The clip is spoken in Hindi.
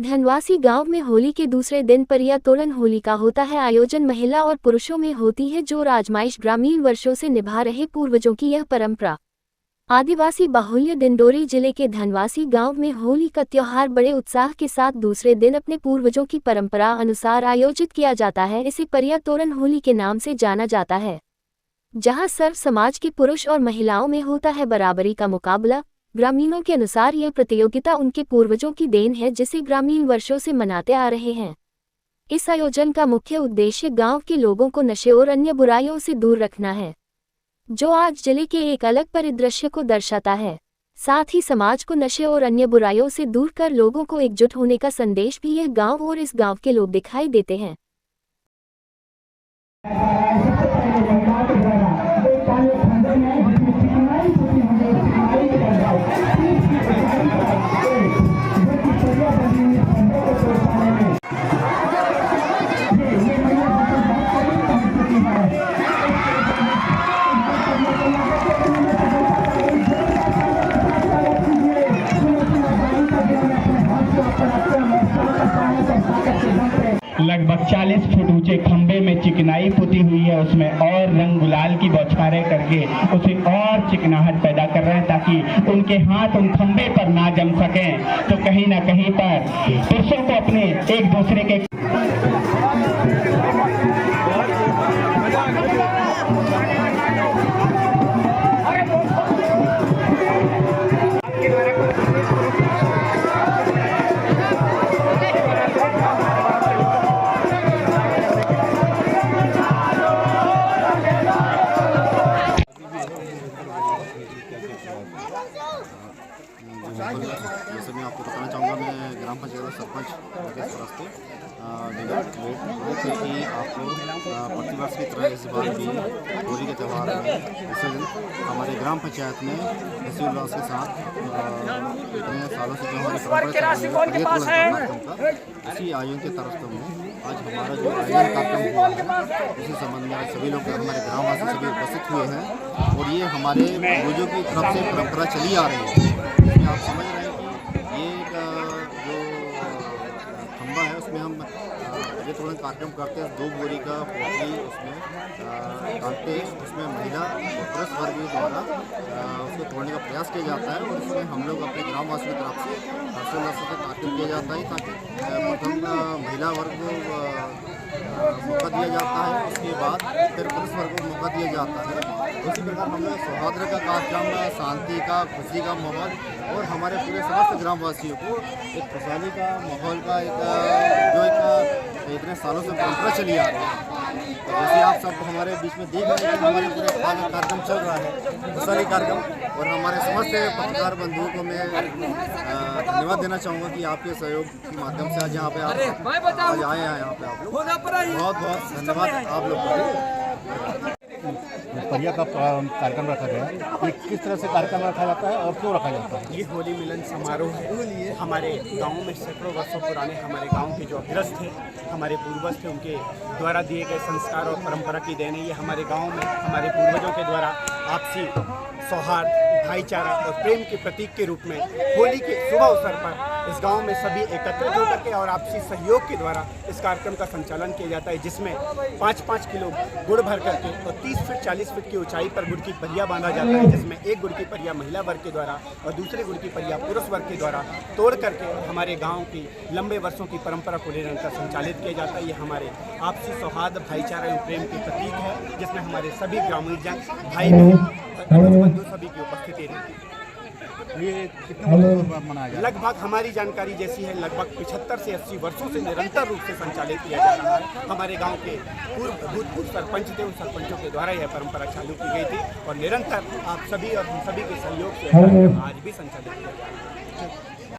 धनवासी गांव में होली के दूसरे दिन परिया तोलन होली का होता है आयोजन। महिला और पुरुषों में होती है जो आजमाइश। ग्रामीण वर्षों से निभा रहे पूर्वजों की यह परंपरा। आदिवासी बाहुल्य दिंडोरी जिले के धनवासी गांव में होली का त्योहार बड़े उत्साह के साथ दूसरे दिन अपने पूर्वजों की परंपरा अनुसार आयोजित किया जाता है। इसे परिया तोलन होली के नाम से जाना जाता है, जहां सर्व समाज के पुरुष और महिलाओं में होता है बराबरी का मुकाबला। ग्रामीणों के अनुसार यह प्रतियोगिता उनके पूर्वजों की देन है, जिसे ग्रामीण वर्षों से मनाते आ रहे हैं। इस आयोजन का मुख्य उद्देश्य गांव के लोगों को नशे और अन्य बुराइयों से दूर रखना है, जो आज जिले के एक अलग परिदृश्य को दर्शाता है। साथ ही समाज को नशे और अन्य बुराइयों से दूर कर लोगों को एकजुट होने का संदेश भी यह गांव और इस गांव के लोग दिखाई देते हैं। लगभग 40 फुट ऊंचे खंबे में चिकनाई पुती हुई है, उसमें और रंग गुलाल की बौछारें करके उसे और चिकनाहट पैदा कर रहे हैं, ताकि उनके हाथ उन खंबे पर ना जम सकें। तो कहीं ना कहीं पर पुरुषों को अपने एक दूसरे के जैसे मैं आपको बताना चाहूँगा, मैं ग्राम पंचायत सरपंच कि आप लोग प्रतिवर्ष की तरह इस बार भी होली के त्यौहार में इस दिन हमारे ग्राम पंचायत में हर्षोल्लास उल्लास के साथ इतने सालों से जो हमारी परंपरा इसी आयोजन के तरफ में आज हमारा जो आयोजन कार्यक्रम हुआ है, उसी संबंध में सभी लोग हमारे ग्रामवासी सभी उपस्थित हुए हैं। और ये हमारे पूर्वजों की तरफ से परंपरा चली आ रही है। इसमें आप समझ रहे हैं कि ये एक जो खंबा है उसमें हम ये तोड़ने कार्यक्रम करते हैं। 2 बोरी का पोटली उसमें डालते हैं, उसमें महिला और पुरुष वर्ग द्वारा उसको तोड़ने का प्रयास किया जाता है। और इसमें हम लोग अपने ग्रामवासियों की तरफ से हर्षोल्लास से कार्यक्रम किया जाता है, ताकि प्रथम महिला वर्ग को मौका दिया जाता है, उसके बाद फिर पुरुष वर्ग को मौका दिया जाता है। उसी प्रकार हम लोग सौहार्द का कार्यक्रम, शांति का, खुशी का माहौल और हमारे पूरे समस्त ग्रामवासियों को एक खुशहाली का माहौल का जो एक इतने सालों से परंपरा चली आ रही है। तो जैसे आप सब हमारे बीच में देख रहे हैं कि हमारे पूरे कार्यक्रम चल रहा है, खुशहाली कार्यक्रम। और हमारे समस्त पत्रकार बंधुओं को मैं धन्यवाद देना चाहूँगा कि आपके सहयोग के माध्यम से आज यहाँ पे आप आज आए हैं। यहाँ पे आप लोग बहुत बहुत धन्यवाद आप लोग का। परिया का कार्यक्रम रखा गया है, ये किस तरह से कार्यक्रम रखा जाता है और क्यों रखा जाता है? ये होली मिलन समारोह है। हमारे गांव में सैकड़ों वर्षों पुराने हमारे गांव के जो अभिरस्त थे, हमारे पूर्वज थे, उनके द्वारा दिए गए संस्कार और परंपरा की देन है। ये हमारे गांव में हमारे पूर्वजों के द्वारा आपसी सौहार्द, भाईचारा और प्रेम के प्रतीक के रूप में होली के शुभ अवसर पर इस गांव में सभी एकत्रित होकर के और आपसी सहयोग के द्वारा इस कार्यक्रम का संचालन किया जाता है, जिसमें 5-5 किलो गुड़ भर करके और 30 फीट 40 फीट की ऊंचाई पर गुड़ की परिया बांधा जाता है, जिसमें एक गुड़ की परिया महिला वर्ग के द्वारा और दूसरे गुड़ की परिया पुरुष वर्ग के द्वारा तोड़ करके हमारे गाँव की लंबे वर्षों की परंपरा को निरंतर संचालित किया जाता है। ये हमारे आपसी सौहार्द, भाईचारा एवं प्रेम के प्रतीक है, जिसमें हमारे सभी ग्रामीण जन, भाई बंधु सभी की उपस्थिति रहती है। ये कितने वर्षों से मनाया जाता है? लगभग हमारी जानकारी जैसी है, लगभग 75 से 80 वर्षों से निरंतर रूप से संचालित किया जा रहा है। हमारे गांव के भूतपूर्व सरपंच थे, उन सरपंचों के द्वारा यह परंपरा चालू की गई थी और निरंतर आप सभी और हम सभी के सहयोग से आज भी संचालित किया जा रहा है।